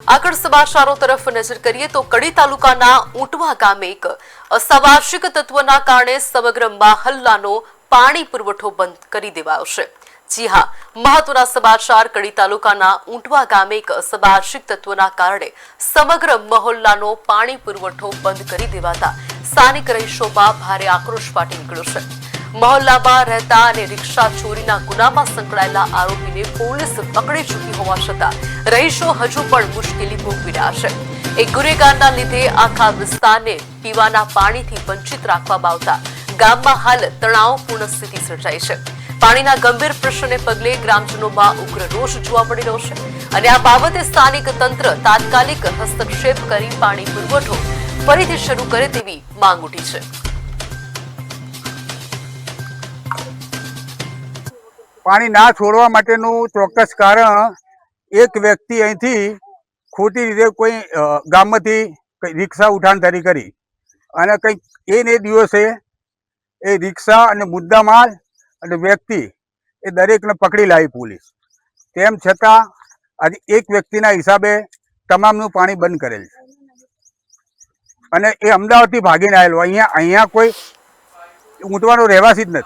આગળ સમાચારો તરફ નજર કરીએ તો કડી તાલુકાના ઊંટવા ગામે એક અસામાજિક તત્વના કારણે સમગ્ર મહોલ્લાનો પાણી પુરવઠો બંધ કરી દેવાયો છે। જી હા, મહત્વના સમાચાર। કડી તાલુકાના ઊંટવા ગામે એક અસામાજિક તત્વના કારણે સમગ્ર મહોલ્લાનો પાણી પુરવઠો બંધ કરી દેવાતા સ્થાનિક રહીશોમાં ભારે આક્રોશ ફાટી નીકળ્યો છે। મહોલ્લામાં રહેતા અને રિક્ષા ચોરીના ગુનામાં સંકળાયેલા આરોપીને પોલીસ પકડી ચૂકી હોવા છતાં રહીશો હજુ પણ મુશ્કેલી ભોગવી રહ્યા છે। એક ગુનેગારના લીધે આખા વિસ્તારને પીવાના પાણીથી વંચિત રાખવામાં આવતા ગામમાં હાલ તણાવપૂર્ણ સ્થિતિ સર્જાઈ છે। પાણીના ગંભીર પ્રશ્નને પગલે ગ્રામજનોમાં ઉગ્ર રોષ જોવા મળી રહ્યો છે અને આ બાબતે સ્થાનિક તંત્ર તાત્કાલિક હસ્તક્ષેપ કરી પાણી પુરવઠો ફરીથી શરૂ કરે તેવી માંગ ઉઠી છે। પાણી ના છોડવા માટેનું ચોક્કસ કારણ એક વ્યક્તિ અહીંથી ખોટી રીતે કોઈ ગામમાંથી રિક્ષા ઉઠાણધારી કરી અને કંઈક એ દિવસે એ રિક્ષા અને મુદ્દામાલ અને વ્યક્તિ એ દરેકને પકડી લાવી પોલીસ। તેમ છતાં આજે એક વ્યક્તિના હિસાબે તમામનું પાણી બંધ કરેલ છે અને એ અમદાવાદથી ભાગીને આવેલો। અહીંયા કોઈ ઊંટવાનો રહેવાસી જ નથી।